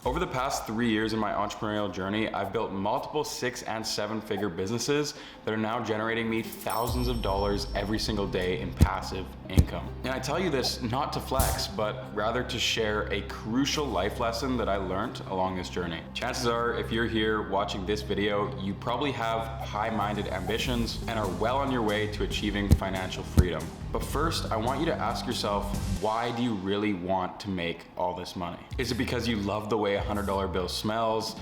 Over the past 3 years in my entrepreneurial journey, I've built multiple 6 and 7 figure businesses that are now generating me thousands of dollars every single day in passive income. And I tell you this not to flex, but rather to share a crucial life lesson that I learned along this journey. Chances are, if you're here watching this video, you probably have high-minded ambitions and are well on your way to achieving financial freedom. But first, I want you to ask yourself, why do you really want to make all this money? Is it because you love the way a $100 bill smells,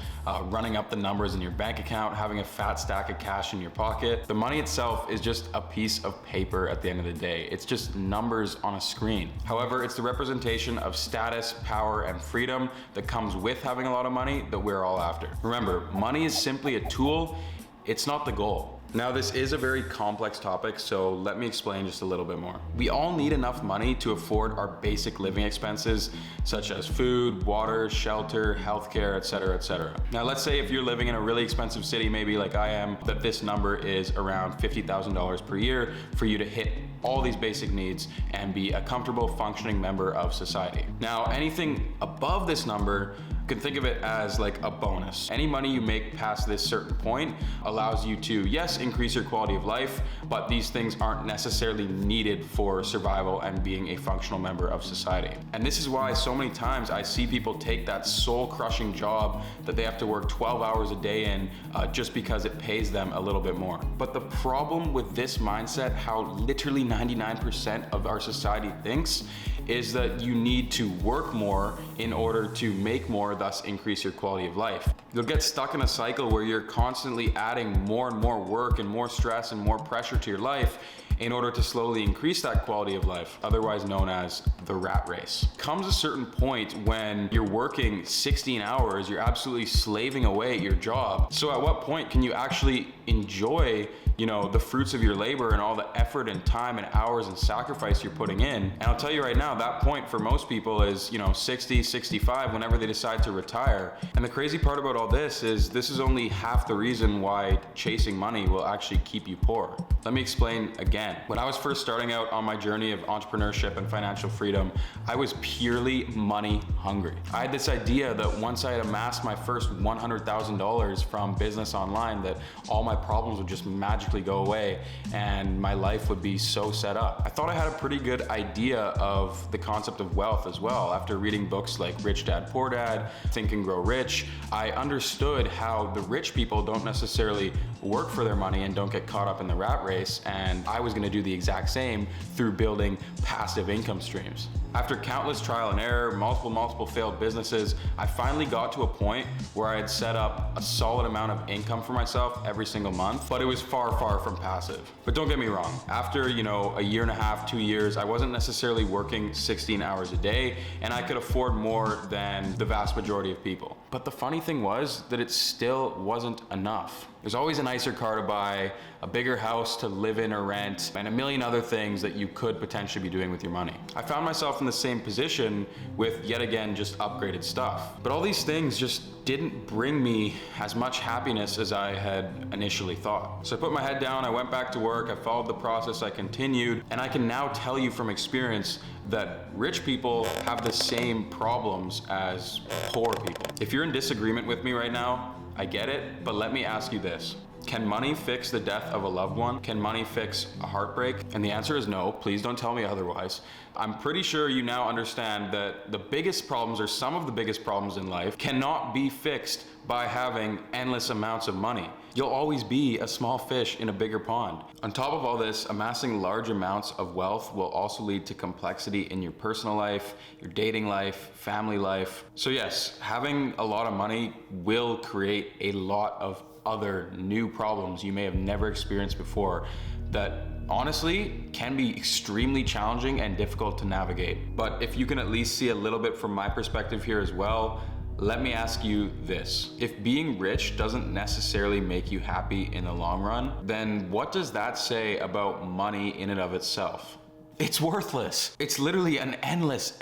running up the numbers in your bank account, having a fat stack of cash in your pocket? The money itself is just a piece of paper at the end of the day. It's just numbers on a screen. However, it's the representation of status, power, and freedom that comes with having a lot of money that we're all after. Remember, money is simply a tool, it's not the goal. Now, this is a very complex topic, so let me explain just a little bit more. We all need enough money to afford our basic living expenses, such as food, water, shelter, healthcare, etc., etc. Now, let's say if you're living in a really expensive city, maybe like I am, that this number is around $50,000 per year for you to hit all these basic needs and be a comfortable, functioning member of society. Now, anything above this number, you can think of it as like a bonus. Any money you make past this certain point allows you to, yes, increase your quality of life, but these things aren't necessarily needed for survival and being a functional member of society. And this is why so many times I see people take that soul-crushing job that they have to work 12 hours a day in just because it pays them a little bit more. But the problem with this mindset, how literally 99% of our society thinks, is that you need to work more in order to make more, thus increase your quality of life. You'll get stuck in a cycle where you're constantly adding more and more work and more stress and more pressure to your life in order to slowly increase that quality of life, otherwise known as the rat race. Comes a certain point when you're working 16 hours, you're absolutely slaving away at your job. So at what point can you actually enjoy, the fruits of your labor and all the effort and time and hours and sacrifice you're putting in? And I'll tell you right now, that point for most people is, 60, 65, whenever they decide to retire. And the crazy part about all this is only half the reason why chasing money will actually keep you poor. Let me explain again. When I was first starting out on my journey of entrepreneurship and financial freedom, I was purely money hungry. I had this idea that once I had amassed my first $100,000 from business online, that all my problems would just magically go away and my life would be so set up. I thought I had a pretty good idea of the concept of wealth as well. After reading books like Rich Dad, Poor Dad, Think and Grow Rich, I understood how the rich people don't necessarily work for their money and don't get caught up in the rat race, and I was going to do the exact same through building passive income streams. After countless trial and error, multiple failed businesses, I finally got to a point where I had set up a solid amount of income for myself every single month, but it was far from passive. But don't get me wrong, after, a year and a half, 2 years, I wasn't necessarily working 16 hours a day, and I could afford more than the vast majority of people. But the funny thing was that it still wasn't enough. There's always a nicer car to buy, a bigger house to live in or rent, and a million other things that you could potentially be doing with your money. I found myself in the same position with, yet again, just upgraded stuff. But all these things just didn't bring me as much happiness as I had initially thought. So I put my head down, I went back to work, I followed the process, I continued, and I can now tell you from experience that rich people have the same problems as poor people. If you're in disagreement with me right now, I get it, but let me ask you this. Can money fix the death of a loved one? Can money fix a heartbreak? And the answer is no. Please don't tell me otherwise. I'm pretty sure you now understand that the biggest problems, or some of the biggest problems in life, cannot be fixed by having endless amounts of money. You'll always be a small fish in a bigger pond. On top of all this, amassing large amounts of wealth will also lead to complexity in your personal life, your dating life, family life. So yes, having a lot of money will create a lot of other new problems you may have never experienced before that honestly can be extremely challenging and difficult to navigate. But if you can at least see a little bit from my perspective here as well, let me ask you this. If being rich doesn't necessarily make you happy in the long run, then what does that say about money in and of itself? It's worthless. It's literally an endless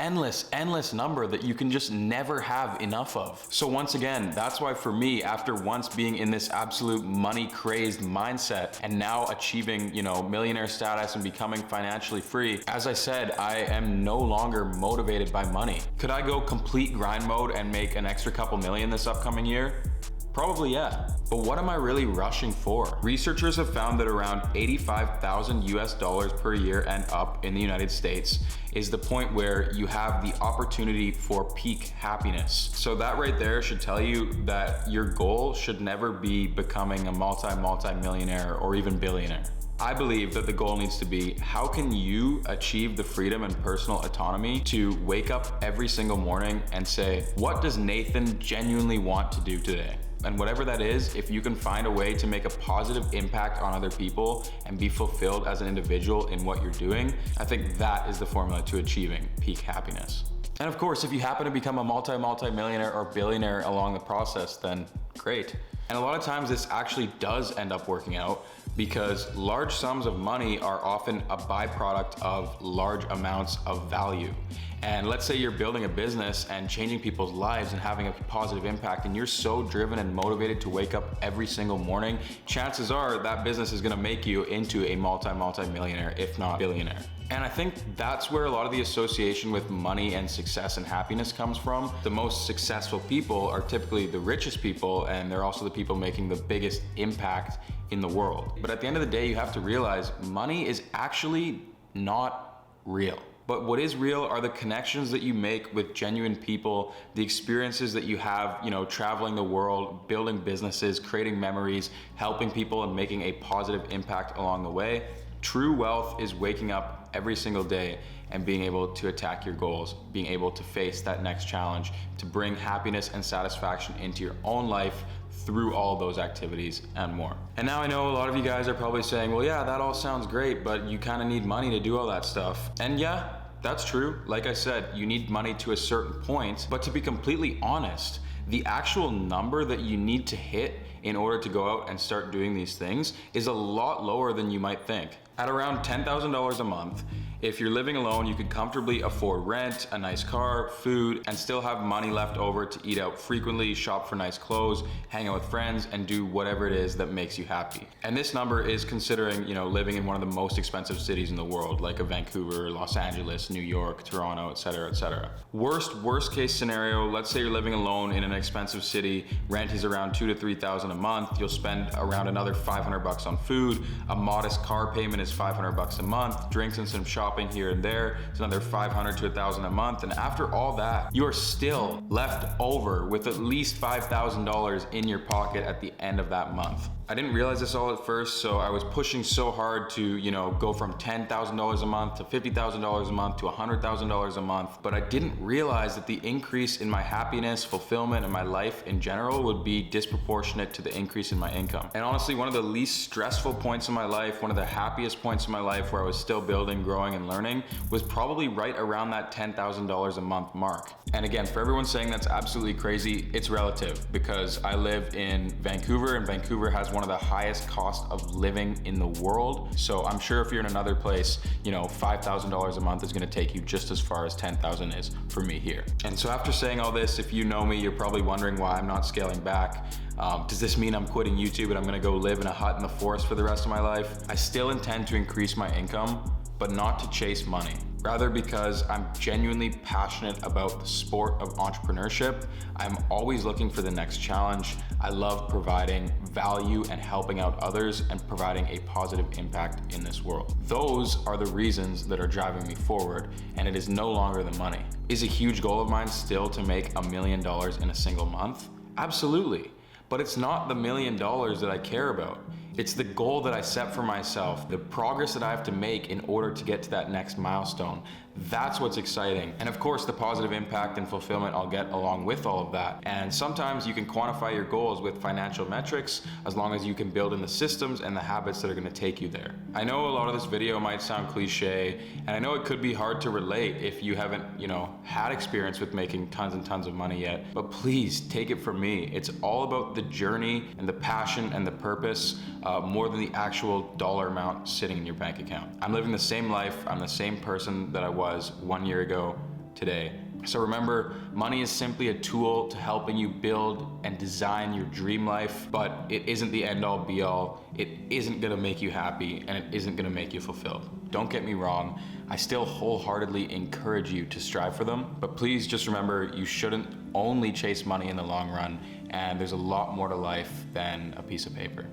number that you can just never have enough of. So once again, that's why for me, after once being in this absolute money crazed mindset and now achieving, millionaire status and becoming financially free, as I said, I am no longer motivated by money. Could I go complete grind mode and make an extra couple million this upcoming year? Probably, yeah. But what am I really rushing for? Researchers have found that around 85,000 US dollars per year and up in the United States is the point where you have the opportunity for peak happiness. So that right there should tell you that your goal should never be becoming a multi-millionaire or even billionaire. I believe that the goal needs to be, how can you achieve the freedom and personal autonomy to wake up every single morning and say, what does Nathan genuinely want to do today? And whatever that is, if you can find a way to make a positive impact on other people and be fulfilled as an individual in what you're doing, I think that is the formula to achieving peak happiness. And of course, if you happen to become a multi-millionaire or billionaire along the process, then great. And a lot of times this actually does end up working out because large sums of money are often a byproduct of large amounts of value. And let's say you're building a business and changing people's lives and having a positive impact, and you're so driven and motivated to wake up every single morning, chances are that business is gonna make you into a multi-millionaire, if not billionaire. And I think that's where a lot of the association with money and success and happiness comes from. The most successful people are typically the richest people, and they're also the people making the biggest impact in the world. But at the end of the day, you have to realize money is actually not real. But what is real are the connections that you make with genuine people, the experiences that you have, traveling the world, building businesses, creating memories, helping people and making a positive impact along the way. True wealth is waking up every single day and being able to attack your goals, being able to face that next challenge, to bring happiness and satisfaction into your own life through all those activities and more. And now I know a lot of you guys are probably saying, well, yeah, that all sounds great, but you kind of need money to do all that stuff. And yeah, that's true. Like I said, you need money to a certain point, but to be completely honest, the actual number that you need to hit in order to go out and start doing these things is a lot lower than you might think. At around $10,000 a month, if you're living alone, you could comfortably afford rent, a nice car, food, and still have money left over to eat out frequently, shop for nice clothes, hang out with friends, and do whatever it is that makes you happy. And this number is considering, living in one of the most expensive cities in the world, like a Vancouver, Los Angeles, New York, Toronto, etc., etc. Worst case scenario, let's say you're living alone in an expensive city, rent is around $2,000 to $3,000 a month, you'll spend around another $500 on food, a modest car payment is $500 a month, drinks and some shopping here and there, it's another $500 to $1,000 a month, and after all that, you are still left over with at least $5,000 in your pocket at the end of that month. I didn't realize this all at first, so I was pushing so hard to, go from $10,000 a month to $50,000 a month to $100,000 a month, but I didn't realize that the increase in my happiness, fulfillment, and my life in general would be disproportionate to the increase in my income. And honestly, one of the least stressful points in my life, one of the happiest points in my life where I was still building, growing, and learning was probably right around that $10,000 a month mark. And again, for everyone saying that's absolutely crazy, it's relative because I live in Vancouver, and Vancouver has one of the highest cost of living in the world. So I'm sure if you're in another place, $5,000 a month is gonna take you just as far as 10,000 is for me here. And so after saying all this, if you know me, you're probably wondering why I'm not scaling back. Does this mean I'm quitting YouTube and I'm gonna go live in a hut in the forest for the rest of my life? I still intend to increase my income, but not to chase money. Rather because I'm genuinely passionate about the sport of entrepreneurship. I'm always looking for the next challenge. I love providing value and helping out others and providing a positive impact in this world. Those are the reasons that are driving me forward, and it is no longer the money. Is a huge goal of mine still to make $1 million in a single month? Absolutely. But it's not the $1 million that I care about. It's the goal that I set for myself, the progress that I have to make in order to get to that next milestone. That's what's exciting. And of course, the positive impact and fulfillment I'll get along with all of that. And sometimes you can quantify your goals with financial metrics as long as you can build in the systems and the habits that are gonna take you there. I know a lot of this video might sound cliche, and I know it could be hard to relate if you haven't, had experience with making tons and tons of money yet, but please take it from me. It's all about the journey and the passion and the purpose more than the actual dollar amount sitting in your bank account. I'm living the same life. I'm the same person that I was 1 year ago today. So remember, money is simply a tool to helping you build and design your dream life, but it isn't the end all be all. It isn't gonna make you happy, and it isn't gonna make you fulfilled. Don't get me wrong, I still wholeheartedly encourage you to strive for them, but please just remember, you shouldn't only chase money in the long run, and there's a lot more to life than a piece of paper.